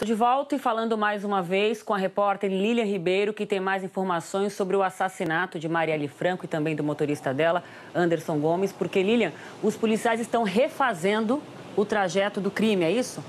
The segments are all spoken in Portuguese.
De volta e falando mais uma vez com a repórter Lilian Ribeiro, que tem mais informações sobre o assassinato de Marielle Franco e também do motorista dela, Anderson Gomes, porque, Lilian, os policiais estão refazendo o trajeto do crime, é isso?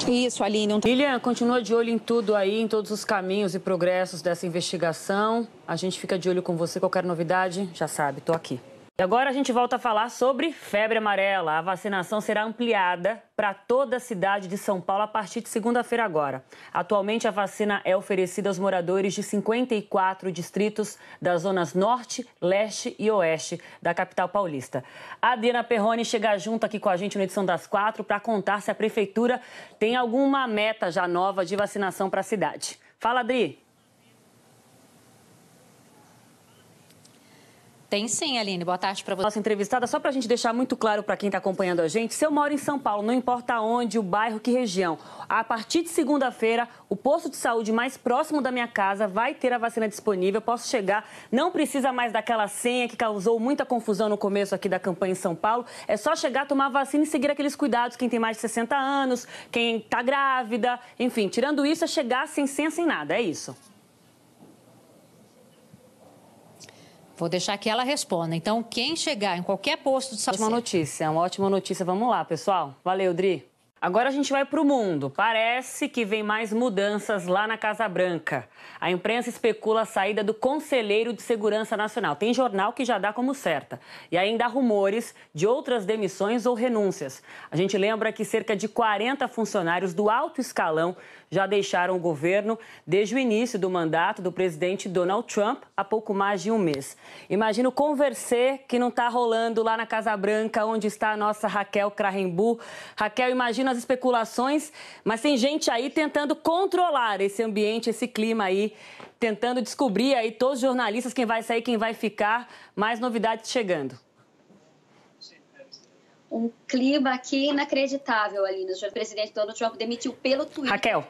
Isso, Aline. Lilian, continua de olho em tudo aí, em todos os caminhos e progressos dessa investigação. A gente fica de olho com você, qualquer novidade, já sabe, tô aqui. E agora a gente volta a falar sobre febre amarela. A vacinação será ampliada para toda a cidade de São Paulo a partir de segunda-feira agora. Atualmente, a vacina é oferecida aos moradores de 54 distritos das zonas norte, leste e oeste da capital paulista. A Adriana Perrone chega junto aqui com a gente na edição das 4 para contar se a prefeitura tem alguma meta já nova de vacinação para a cidade. Fala, Adri. Tem sim, Aline. Boa tarde para você. Nossa entrevistada, só para a gente deixar muito claro para quem está acompanhando a gente, se eu moro em São Paulo, não importa onde, o bairro, que região, a partir de segunda-feira, o posto de saúde mais próximo da minha casa vai ter a vacina disponível, eu posso chegar, não precisa mais daquela senha que causou muita confusão no começo aqui da campanha em São Paulo, é só chegar, tomar a vacina e seguir aqueles cuidados, quem tem mais de 60 anos, quem está grávida, enfim, tirando isso, é chegar sem senha, sem nada, é isso. Vou deixar que ela responda. Então, quem chegar em qualquer posto de saúde... Ótima notícia, uma ótima notícia. Vamos lá, pessoal. Valeu, Dri. Agora a gente vai para o mundo. Parece que vem mais mudanças lá na Casa Branca. A imprensa especula a saída do Conselheiro de Segurança Nacional. Tem jornal que já dá como certa. E ainda há rumores de outras demissões ou renúncias. A gente lembra que cerca de 40 funcionários do alto escalão já deixaram o governo desde o início do mandato do presidente Donald Trump, há pouco mais de um mês. Imagina o conversê que não está rolando lá na Casa Branca, onde está a nossa Raquel Krahenbuhl. Raquel, imagina as especulações, mas tem gente aí tentando controlar esse ambiente, esse clima aí, tentando descobrir aí todos os jornalistas, quem vai sair, quem vai ficar, mais novidades chegando. Um clima aqui inacreditável ali. O presidente Donald Trump demitiu pelo Twitter. Raquel,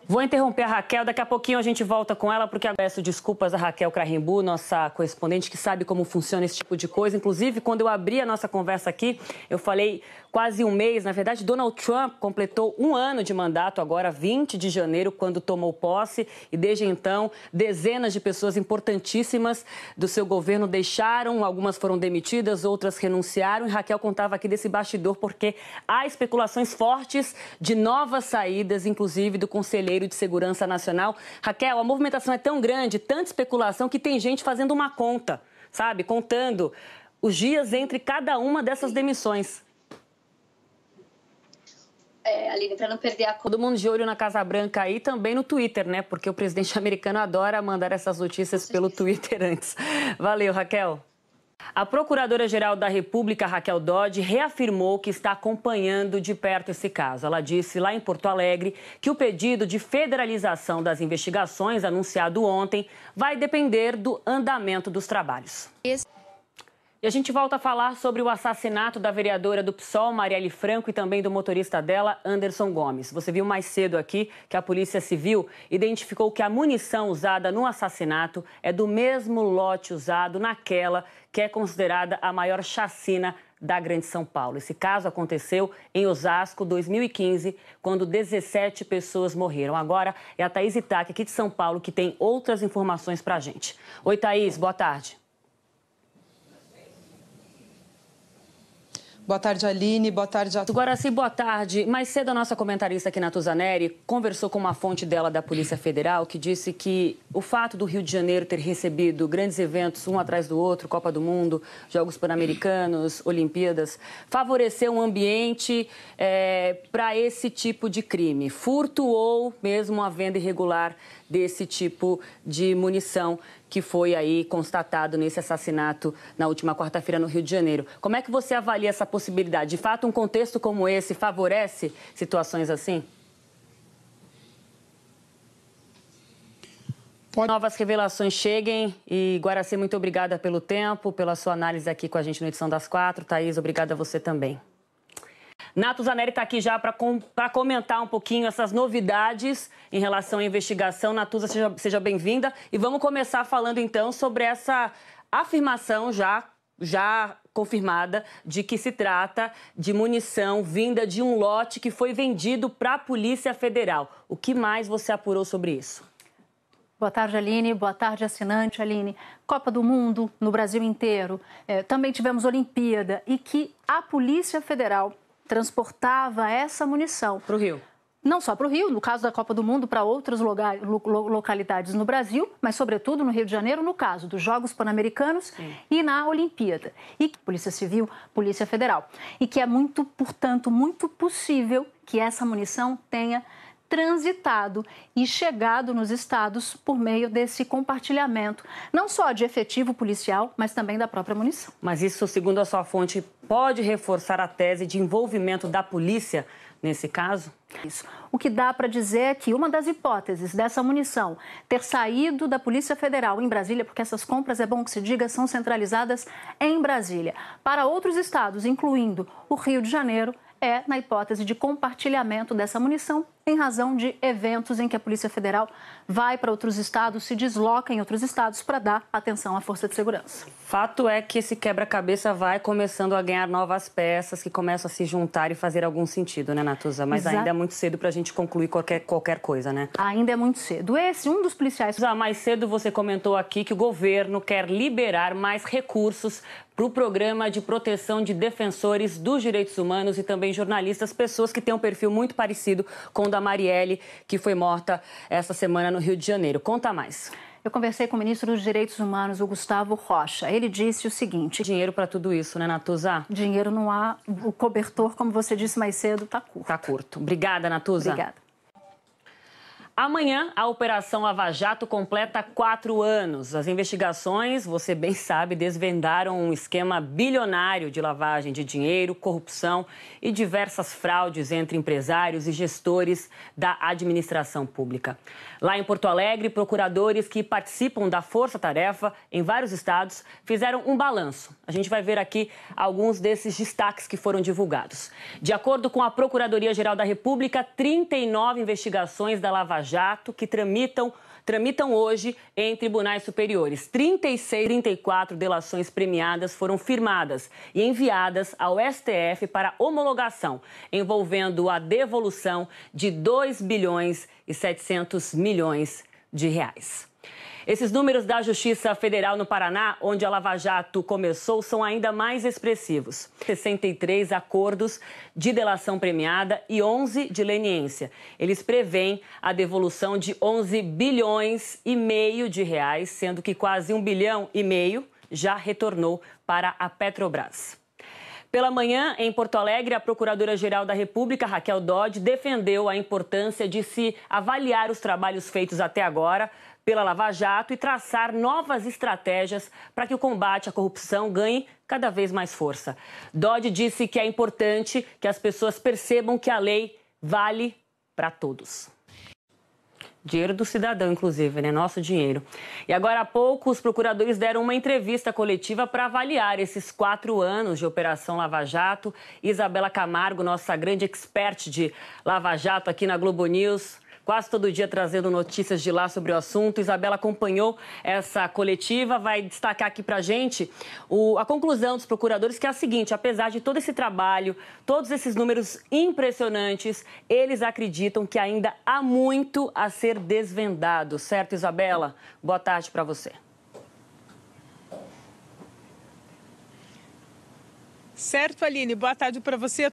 vou interromper a Raquel, daqui a pouquinho a gente volta com ela, porque eu peço desculpas a Raquel Krahenbuhl, nossa correspondente que sabe como funciona esse tipo de coisa. Inclusive, quando eu abri a nossa conversa aqui, eu falei quase um mês. Na verdade, Donald Trump completou um ano de mandato agora, 20 de janeiro, quando tomou posse. E desde então, dezenas de pessoas importantíssimas do seu governo deixaram, algumas foram demitidas, outras renunciaram. E Raquel contava aqui desse bastidor, porque há especulações fortes de novas saídas, inclusive do Conselheiro de Segurança Nacional. Raquel, a movimentação é tão grande, tanta especulação, que tem gente fazendo uma conta, sabe? Contando os dias entre cada uma dessas demissões. Aline, para não perder a conta. Todo mundo de olho na Casa Branca aí, também no Twitter, né? Porque o presidente americano adora mandar essas notícias pelo Twitter antes. Valeu, Raquel. A Procuradora-Geral da República, Raquel Dodge, reafirmou que está acompanhando de perto esse caso. Ela disse lá em Porto Alegre que o pedido de federalização das investigações, anunciado ontem, vai depender do andamento dos trabalhos. E a gente volta a falar sobre o assassinato da vereadora do PSOL, Marielle Franco, e também do motorista dela, Anderson Gomes. Você viu mais cedo aqui que a Polícia Civil identificou que a munição usada no assassinato é do mesmo lote usado naquela que é considerada a maior chacina da Grande São Paulo. Esse caso aconteceu em Osasco, 2015, quando 17 pessoas morreram. Agora é a Thaís Itaque, aqui de São Paulo, que tem outras informações pra gente. Oi, Thaís, boa tarde. Boa tarde, Aline. Boa tarde a todos. Guaraci, boa tarde. Mais cedo, a nossa comentarista aqui, Natuzaneri, conversou com uma fonte dela da Polícia Federal que disse que o fato do Rio de Janeiro ter recebido grandes eventos, um atrás do outro, Copa do Mundo, Jogos Pan-Americanos, Olimpíadas, favoreceu um ambiente para esse tipo de crime, furto ou mesmo a venda irregular desse tipo de munição que foi aí constatado nesse assassinato na última quarta-feira no Rio de Janeiro. Como é que você avalia essa possibilidade? De fato, um contexto como esse favorece situações assim? Novas revelações cheguem e, Guaraci, muito obrigada pelo tempo, pela sua análise aqui com a gente na edição das 4. Thaís, obrigada a você também. Natuzaneri está aqui já para comentar um pouquinho essas novidades em relação à investigação. Natuza, seja bem-vinda. E vamos começar falando, então, sobre essa afirmação já confirmada de que se trata de munição vinda de um lote que foi vendido para a Polícia Federal. O que mais você apurou sobre isso? Boa tarde, Aline. Boa tarde, assinante, Aline. Copa do Mundo no Brasil inteiro. Também tivemos Olimpíada e que a Polícia Federal transportava essa munição para o Rio. Não só para o Rio, no caso da Copa do Mundo, para outras localidades no Brasil, mas sobretudo no Rio de Janeiro, no caso dos Jogos Pan-Americanos e na Olimpíada. E Polícia Civil, Polícia Federal. E que é portanto, muito possível que essa munição tenha transitado e chegado nos estados por meio desse compartilhamento, não só de efetivo policial, mas também da própria munição. Mas isso, segundo a sua fonte, pode reforçar a tese de envolvimento da polícia nesse caso? Isso. O que dá para dizer é que uma das hipóteses dessa munição ter saído da Polícia Federal em Brasília, porque essas compras, é bom que se diga, são centralizadas em Brasília, para outros estados, incluindo o Rio de Janeiro, é na hipótese de compartilhamento dessa munição em razão de eventos em que a Polícia Federal vai para outros estados, se desloca em outros estados para dar atenção à força de segurança. Fato é que esse quebra-cabeça vai começando a ganhar novas peças que começam a se juntar e fazer algum sentido, né, Natuza? Mas ainda é muito cedo para a gente concluir qualquer coisa, né? Ainda é muito cedo. Um dos policiais... Mais cedo você comentou aqui que o governo quer liberar mais recursos para o programa de proteção de defensores dos direitos humanos e também jornalistas, pessoas que têm um perfil muito parecido com o da Marielle, que foi morta essa semana no Rio de Janeiro. Conta mais. Eu conversei com o ministro dos Direitos Humanos, o Gustavo Rocha. Ele disse o seguinte... Dinheiro para tudo isso, né, Natuza? Dinheiro não há. O cobertor, como você disse mais cedo, está curto. Está curto. Obrigada, Natuza. Obrigada. Amanhã, a Operação Lava Jato completa 4 anos. As investigações, você bem sabe, desvendaram um esquema bilionário de lavagem de dinheiro, corrupção e diversas fraudes entre empresários e gestores da administração pública. Lá em Porto Alegre, procuradores que participam da Força-Tarefa em vários estados fizeram um balanço. A gente vai ver aqui alguns desses destaques que foram divulgados. De acordo com a Procuradoria-Geral da República, 39 investigações da Lava Jato que tramitam hoje em tribunais superiores. 34 delações premiadas foram firmadas e enviadas ao STF para homologação, envolvendo a devolução de 2 bilhões e 700 milhões de reais. Esses números da Justiça Federal no Paraná, onde a Lava Jato começou, são ainda mais expressivos. 63 acordos de delação premiada e 11 de leniência. Eles prevêem a devolução de 11 bilhões e meio de reais, sendo que quase 1,5 bilhão já retornou para a Petrobras. Pela manhã, em Porto Alegre, a Procuradora-Geral da República, Raquel Dodge, defendeu a importância de se avaliar os trabalhos feitos até agora pela Lava Jato e traçar novas estratégias para que o combate à corrupção ganhe cada vez mais força. Dodge disse que é importante que as pessoas percebam que a lei vale para todos. Dinheiro do cidadão, inclusive, né? Nosso dinheiro. E agora há pouco, os procuradores deram uma entrevista coletiva para avaliar esses 4 anos de Operação Lava Jato. Isabela Camargo, nossa grande expert de Lava Jato aqui na Globo News, quase todo dia trazendo notícias de lá sobre o assunto. Isabela acompanhou essa coletiva, vai destacar aqui pra gente a conclusão dos procuradores, que é a seguinte: apesar de todo esse trabalho, todos esses números impressionantes, eles acreditam que ainda há muito a ser desvendado. Certo, Isabela? Boa tarde para você. Certo, Aline. Boa tarde para você.